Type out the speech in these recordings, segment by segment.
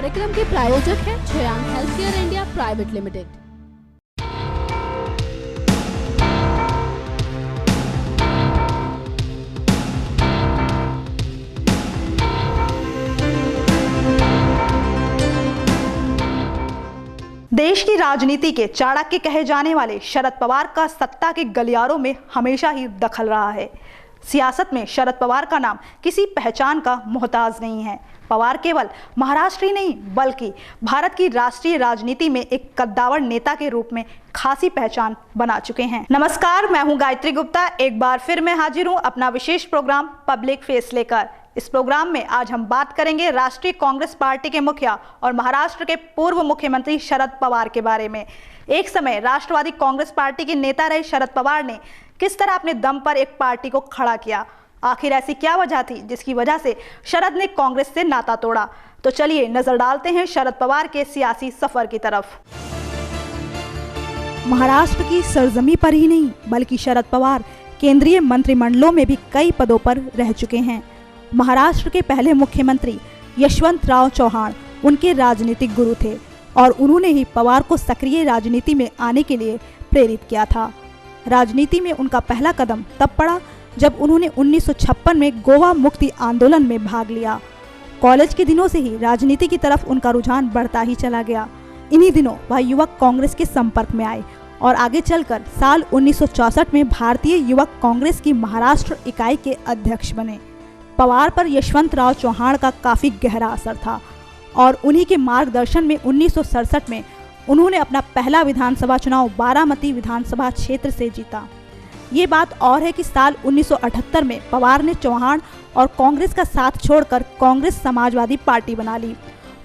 कार्यक्रम के प्रायोजक हैं छयांग हेल्थकेयर इंडिया प्राइवेट लिमिटेड। देश की राजनीति के चाणक्य कहे जाने वाले शरद पवार का सत्ता के गलियारों में हमेशा ही दखल रहा है। सियासत में शरद पवार का नाम किसी पहचान का मोहताज नहीं है। पवार केवल महाराष्ट्र ही नहीं बल्कि भारत की राष्ट्रीय राजनीति में एक कद्दावर नेता के रूप में खासी पहचान बना चुके हैं। नमस्कार, मैं हूं गायत्री गुप्ता। एक बार फिर मैं हाजिर हूं अपना विशेष प्रोग्राम पब्लिक फेस लेकर। इस प्रोग्राम में आज हम बात करेंगे राष्ट्रीय कांग्रेस पार्टी के मुखिया और महाराष्ट्र के पूर्व मुख्यमंत्री शरद पवार के बारे में। एक समय राष्ट्रवादी कांग्रेस पार्टी के नेता रहे शरद पवार ने किस तरह अपने दम पर एक पार्टी को खड़ा किया। आखिर ऐसी क्या वजह थी जिसकी वजह से शरद ने कांग्रेस से नाता तोड़ा। तो चलिए नजर डालते हैं शरद पवार के सियासी सफर की तरफ। महाराष्ट्र की सरजमी पर ही नहीं बल्कि शरद पवार केंद्रीय मंत्रिमंडलों में भी कई पदों पर रह चुके हैं। महाराष्ट्र के पहले मुख्यमंत्री यशवंतराव चौहान उनके राजनीतिक गुरु थे और उन्होंने ही पवार को सक्रिय राजनीति में आने के लिए प्रेरित किया था। राजनीति में उनका पहला कदम तब पड़ा जब उन्होंने 1956 में गोवा मुक्ति आंदोलन में भाग लिया। कॉलेज के दिनों से ही राजनीति की तरफ उनका रुझान बढ़ता ही चला गया। इन्हीं दिनों वह युवक कांग्रेस के संपर्क में आए और आगे चलकर साल 1964 में भारतीय युवक कांग्रेस की महाराष्ट्र इकाई के अध्यक्ष बने। पवार पर यशवंतराव चौहान का काफी गहरा असर था और उन्हीं के मार्गदर्शन में 1967 में उन्होंने अपना पहला विधानसभा चुनाव बारामती विधानसभा क्षेत्र से जीता। ये बात और है कि साल 1978 में पवार ने चौहान और कांग्रेस का साथ छोड़कर कांग्रेस समाजवादी पार्टी बना ली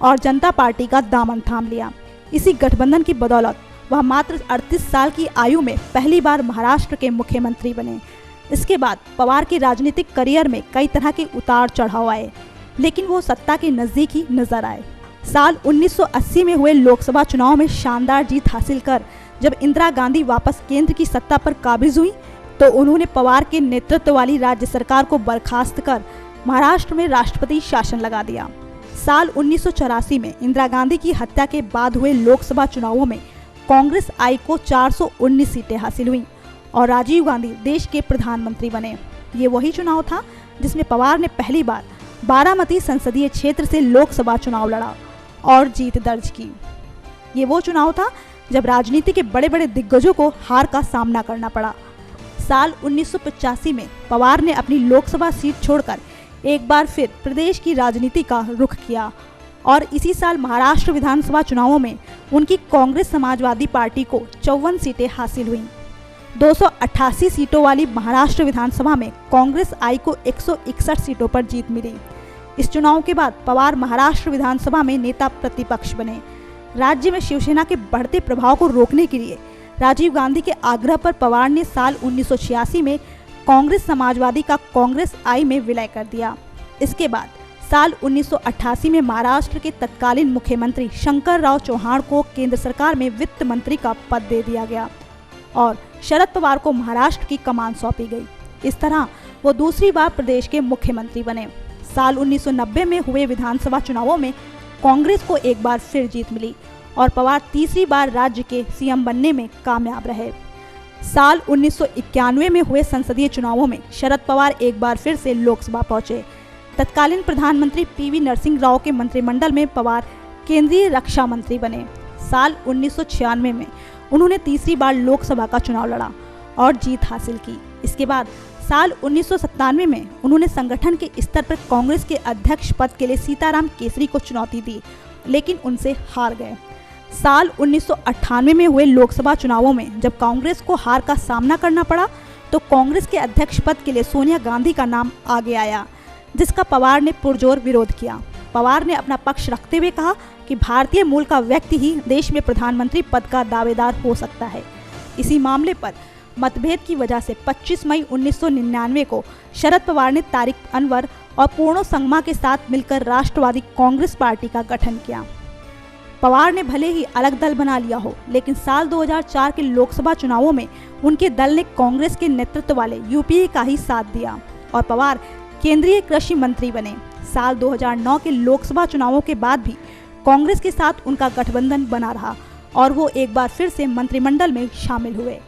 और जनता पार्टी का दामन थाम लिया। इसी गठबंधन की बदौलत वह मात्र 38 साल की आयु में पहली बार महाराष्ट्र के मुख्यमंत्री बने। इसके बाद पवार के राजनीतिक करियर में कई तरह के उतार चढ़ाव आए, लेकिन वो सत्ता के नजदीक ही नजर आए। साल 1980 में हुए लोकसभा चुनाव में शानदार जीत हासिल कर जब इंदिरा गांधी वापस केंद्र की सत्ता पर काबिज हुई तो उन्होंने पवार के नेतृत्व वाली राज्य सरकार को बर्खास्त कर महाराष्ट्र में राष्ट्रपति शासन लगा दिया। साल 1984 में इंदिरा गांधी की हत्या के बाद हुए लोकसभा चुनावों में कांग्रेस आई को 419 सीटें हासिल हुई और राजीव गांधी देश के प्रधानमंत्री बने। ये वही चुनाव था जिसमें पवार ने पहली बार बारामती संसदीय क्षेत्र से लोकसभा चुनाव लड़ा और जीत दर्ज की। ये वो चुनाव था जब राजनीति के बड़े बड़े दिग्गजों को हार का सामना करना पड़ा। साल 1985 में पवार ने अपनी लोकसभा सीट छोड़कर एक बार फिर प्रदेश की राजनीति का रुख किया और इसी साल महाराष्ट्र विधानसभा चुनावों में उनकी कांग्रेस समाजवादी पार्टी को 54 सीटें हासिल हुई। 288 सीटों वाली महाराष्ट्र विधानसभा में कांग्रेस आई को 161 सीटों पर जीत मिली। इस चुनाव के बाद पवार महाराष्ट्र विधानसभा में नेता प्रतिपक्ष बने। राज्य में शिवसेना के बढ़ते प्रभाव को रोकने के लिए राजीव गांधी के आग्रह पर पवार ने साल 1986 में कांग्रेस समाजवादी का कांग्रेस आई में विलय कर दिया। इसके बाद साल 1988 में महाराष्ट्र के तत्कालीन मुख्यमंत्री शंकरराव चौहान को केंद्र सरकार में वित्त मंत्री का पद दे दिया गया और शरद पवार को महाराष्ट्र की कमान सौंपी गई। इस तरह वो दूसरी बार प्रदेश के मुख्यमंत्री बने। साल 1990 में हुए विधानसभा चुनावों में कांग्रेस को एक बार फिर जीत मिली और पवार तीसरी बार राज्य के सीएम बनने में कामयाब रहे। साल 1991 में हुए संसदीय चुनावों में शरद पवार एक बार फिर से लोकसभा पहुंचे। तत्कालीन प्रधानमंत्री पीवी नरसिंह राव के मंत्रिमंडल में पवार केंद्रीय रक्षा मंत्री बने। साल 1996 में उन्होंने तीसरी बार लोकसभा का चुनाव लड़ा और जीत हासिल की। इसके बाद साल 1997 में उन्होंने संगठन के स्तर पर कांग्रेस के अध्यक्ष पद के लिए सीताराम केसरी को चुनौती दी, लेकिन उनसे हार गए। साल 1998 में हुए लोकसभा चुनावों में जब कांग्रेस को हार का सामना करना पड़ा तो कांग्रेस के अध्यक्ष पद के लिए सोनिया गांधी का नाम आगे आया, जिसका पवार ने पुरजोर विरोध किया। पवार ने अपना पक्ष रखते हुए कहा कि भारतीय मूल का व्यक्ति ही देश में प्रधानमंत्री पद का दावेदार हो सकता है। इसी मामले पर मतभेद की वजह से 25 मई 1999 को शरद पवार ने तारिक अनवर और पूर्णो संगमा के साथ मिलकर राष्ट्रवादी कांग्रेस पार्टी का गठन किया। पवार ने भले ही अलग दल बना लिया हो, लेकिन साल 2004 के लोकसभा चुनावों में उनके दल ने कांग्रेस के नेतृत्व वाले यूपीए का ही साथ दिया और पवार केंद्रीय कृषि मंत्री बने। साल 2009 के लोकसभा चुनावों के बाद भी कांग्रेस के साथ उनका गठबंधन बना रहा और वो एक बार फिर से मंत्रिमंडल में शामिल हुए।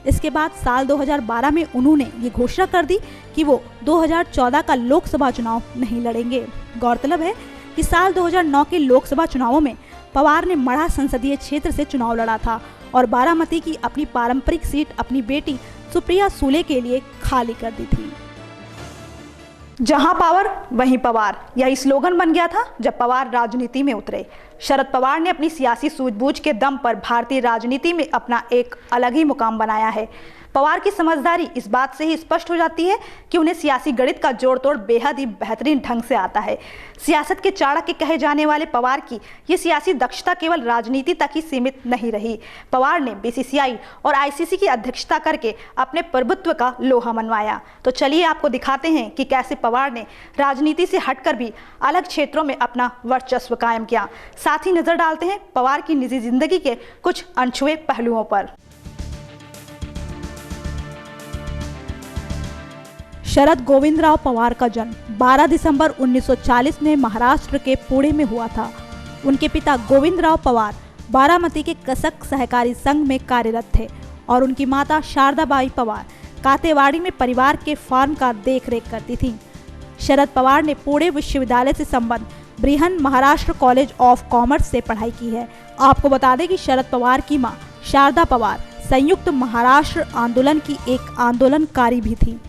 इसके बाद साल 2012 में उन्होंने ये घोषणा कर दी कि वो 2014 का लोकसभा चुनाव नहीं लड़ेंगे। गौरतलब है कि साल 2009 के लोकसभा चुनावों में पवार ने मढ़ा संसदीय क्षेत्र से चुनाव लड़ा था और बारामती की अपनी पारंपरिक सीट अपनी बेटी सुप्रिया सूले के लिए खाली कर दी थी। जहां पावर वहीं पवार, यही स्लोगन बन गया था जब पवार राजनीति में उतरे। शरद पवार ने अपनी सियासी सूझबूझ के दम पर भारतीय राजनीति में अपना एक अलग ही मुकाम बनाया है। पवार की समझदारी इस बात से ही स्पष्ट हो जाती है कि उन्हें सियासी गणित का जोड़ तोड़ बेहद ही बेहतरीन ढंग से आता है। सियासत के चाणक्य कहे जाने वाले पवार की ये सियासी दक्षता केवल राजनीति तक ही सीमित नहीं रही। पवार ने बीसीसीआई और आईसीसी की अध्यक्षता करके अपने प्रभुत्व का लोहा मनवाया। तो चलिए आपको दिखाते हैं कि कैसे पवार ने राजनीति से हटकर भी अलग क्षेत्रों में अपना वर्चस्व कायम किया। साथ ही नजर डालते हैं पवार की निजी जिंदगी के कुछ अनछुए पहलुओं पर। शरद गोविंदराव पवार का जन्म 12 दिसंबर 1940 में महाराष्ट्र के पुणे में हुआ था। उनके पिता गोविंदराव पवार बारामती के कसक सहकारी संघ में कार्यरत थे और उनकी माता शारदाबाई पवार कातेवाड़ी में परिवार के फार्म का देखरेख करती थीं। शरद पवार ने पुणे विश्वविद्यालय से संबंध Brihan Maharashtra college of commerce से पढ़ाई की है। आपको बता दें कि शरद पवार की मां शारदा पवार संयुक्त महाराष्ट्र आंदोलन की एक आंदोलनकारी भी थी।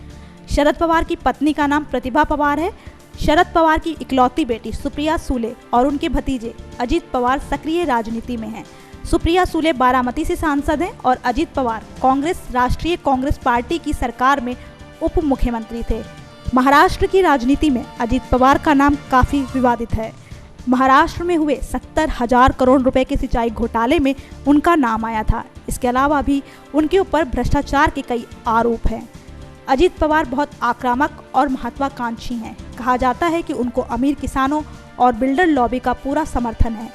शरद पवार की पत्नी का नाम प्रतिभा पवार है। शरद पवार की इकलौती बेटी सुप्रिया सूले और उनके भतीजे अजीत पवार सक्रिय राजनीति में हैं। सुप्रिया सूले बारामती से सांसद हैं और अजीत पवार कांग्रेस राष्ट्रीय कांग्रेस पार्टी की सरकार में उप मुख्यमंत्री थे। महाराष्ट्र की राजनीति में अजीत पवार का नाम काफी विवादित है। महाराष्ट्र में हुए 70,000 करोड़ रुपए के सिंचाई घोटाले में उनका नाम आया था। इसके अलावा भी उनके ऊपर भ्रष्टाचार के कई आरोप हैं। अजीत पवार बहुत आक्रामक और महत्वाकांक्षी हैं। कहा जाता है कि उनको अमीर किसानों और बिल्डर लॉबी का पूरा समर्थन है।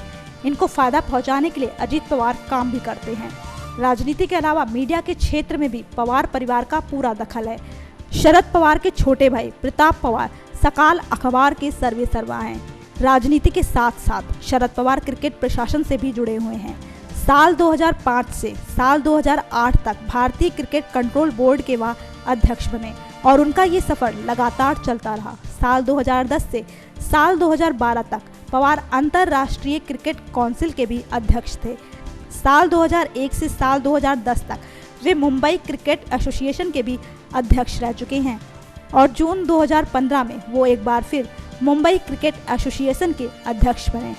इनको फायदा पहुंचाने के लिए अजीत पवार काम भी करते हैं। राजनीति के अलावा मीडिया के क्षेत्र में भी पवार परिवार का पूरा दखल है। शरद पवार के छोटे भाई प्रताप पवार सकाल अखबार के सर्वे सर्वा हैं। राजनीति के साथ साथ शरद पवार क्रिकेट प्रशासन से भी जुड़े हुए हैं। साल 2005 से साल 2008 तक भारतीय क्रिकेट कंट्रोल बोर्ड के वह अध्यक्ष बने और उनका ये सफर लगातार चलता रहा। साल 2010 से साल 2012 तक पवार अंतर्राष्ट्रीय क्रिकेट काउंसिल के भी अध्यक्ष थे। साल 2001 से साल 2010 तक वे मुंबई क्रिकेट एसोसिएशन के भी अध्यक्ष रह चुके हैं और जून 2015 में वो एक बार फिर मुंबई क्रिकेट एसोसिएशन के अध्यक्ष बने।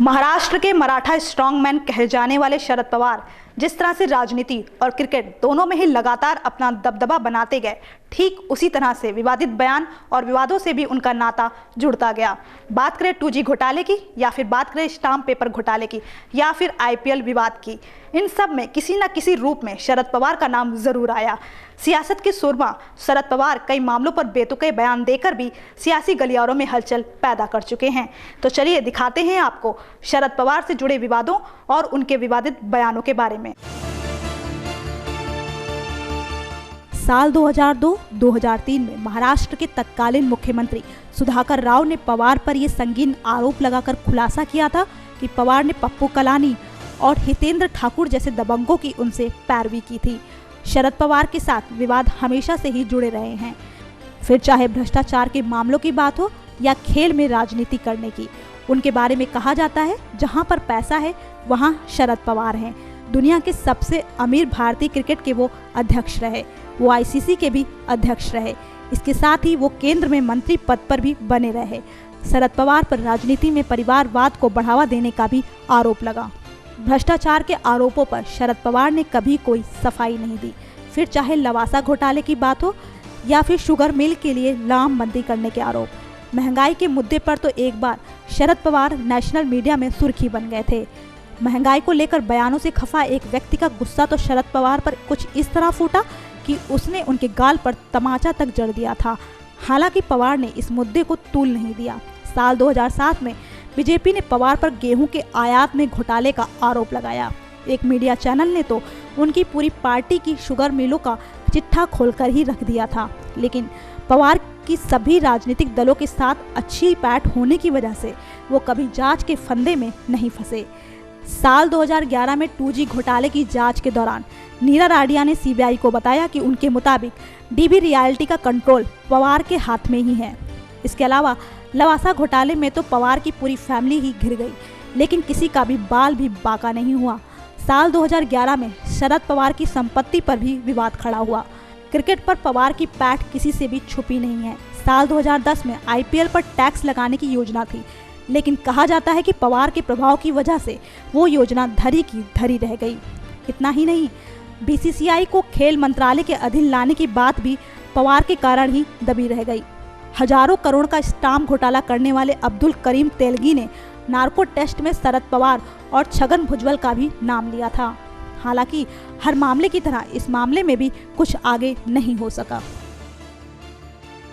महाराष्ट्र के मराठा स्ट्रॉन्गमैन कहे जाने वाले शरद पवार जिस तरह से राजनीति और क्रिकेट दोनों में ही लगातार अपना दबदबा बनाते गए, ठीक उसी तरह से विवादित बयान और विवादों से भी उनका नाता जुड़ता गया। बात करें 2G घोटाले की या फिर बात करें स्टाम्प पेपर घोटाले की या फिर IPL विवाद की, इन सब में किसी न किसी रूप में शरद पवार का नाम जरूर आया। सियासत के सुरमा शरद पवार कई मामलों पर बेतुके बयान देकर भी सियासी गलियारों में हलचल पैदा कर चुके हैं। तो चलिए दिखाते हैं आपको शरद पवार से जुड़े विवादों और उनके विवादित बयानों के बारे में। साल 2002-2003 में महाराष्ट्र के तत्कालीन मुख्यमंत्री सुधाकर राव ने पवार पर यह संगीन आरोप लगाकर खुलासा किया था कि पवार ने पप्पू कलानी और हितेंद्र ठाकुर जैसे दबंगों की उनसे पैरवी की थी। शरद पवार के साथ विवाद हमेशा से ही जुड़े रहे हैं, फिर चाहे भ्रष्टाचार के मामलों की बात हो या खेल में राजनीति करने की। उनके बारे में कहा जाता है जहां पर पैसा है वहां शरद पवार हैं। दुनिया के सबसे अमीर भारतीय क्रिकेट के वो अध्यक्ष रहे, वो आईसीसी के भी अध्यक्ष रहे। इसके साथ ही वो केंद्र में मंत्री पद पर भी बने रहे। शरद पवार पर राजनीति में परिवारवाद को बढ़ावा देने का भी आरोप लगा। भ्रष्टाचार के आरोपों पर शरद पवार ने कभी कोई सफाई नहीं दी, फिर चाहे लवासा घोटाले की बात हो या फिर शुगर मिल के लिए लामबंदी करने के आरोप। महंगाई के मुद्दे पर तो एक बार शरद पवार नेशनल मीडिया में सुर्खी बन गए थे। महंगाई को लेकर बयानों से खफा एक व्यक्ति का गुस्सा तो शरद पवार पर कुछ इस तरह फूटा कि उसने उनके गाल पर तमाचा तक जड़ दिया था। हालांकि पवार ने इस मुद्दे को तूल नहीं दिया। साल 2007 में बीजेपी ने पवार पर गेहूं के आयात में घोटाले का आरोप लगाया। एक मीडिया चैनल ने तो उनकी पूरी पार्टी की शुगर मिलों का चिट्ठा खोलकर ही रख दिया था। लेकिन पवार कि सभी राजनीतिक दलों के साथ अच्छी पैठ होने की वजह से वो कभी जांच के फंदे में नहीं फंसे। साल 2011 में 2G घोटाले की जांच के दौरान नीरा राडिया ने सीबीआई को बताया कि उनके मुताबिक डीबी रियल्टी का कंट्रोल पवार के हाथ में ही है। इसके अलावा लवासा घोटाले में तो पवार की पूरी फैमिली ही घिर गई, लेकिन किसी का भी बाल भी बाका नहीं हुआ। साल 2011 में शरद पवार की संपत्ति पर भी विवाद खड़ा हुआ। क्रिकेट पर पवार की पैठ किसी से भी छुपी नहीं है। साल 2010 में आईपीएल पर टैक्स लगाने की योजना थी, लेकिन कहा जाता है कि पवार के प्रभाव की वजह से वो योजना धरी की धरी रह गई। इतना ही नहीं, बीसीसीआई को खेल मंत्रालय के अधीन लाने की बात भी पवार के कारण ही दबी रह गई। हजारों करोड़ का स्टाम्प घोटाला करने वाले अब्दुल करीम तेलगी ने नार्को टेस्ट में शरद पवार और छगन भुजबल का भी नाम लिया था। हालांकि हर मामले की तरह इस मामले में भी कुछ आगे नहीं हो सका।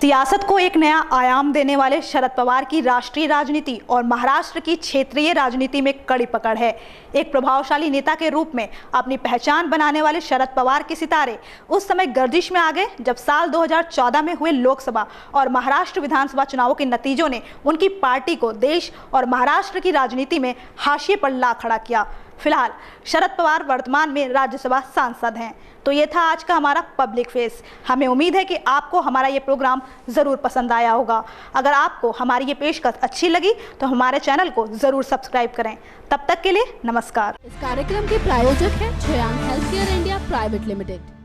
सियासत को एक नया आयाम देने वाले शरद पवार की राष्ट्रीय राजनीति और महाराष्ट्र की क्षेत्रीय राजनीति में कड़ी पकड़ है। एक प्रभावशाली नेता के रूप में अपनी पहचान बनाने वाले शरद पवार के सितारे उस समय गर्दिश में आ गए जब साल 2014 में हुए लोकसभा और महाराष्ट्र विधानसभा चुनावों के नतीजों ने उनकी पार्टी को देश और महाराष्ट्र की राजनीति में हाशिए पर ला खड़ा किया। फिलहाल शरद पवार वर्तमान में राज्यसभा सांसद हैं। तो ये था आज का हमारा पब्लिक फेस। हमें उम्मीद है कि आपको हमारा ये प्रोग्राम ज़रूर पसंद आया होगा। अगर आपको हमारी ये पेशकश अच्छी लगी तो हमारे चैनल को ज़रूर सब्सक्राइब करें। तब तक के लिए नमस्कार। इस कार्यक्रम के प्रायोजक हैं Shreyansh health care India private limited.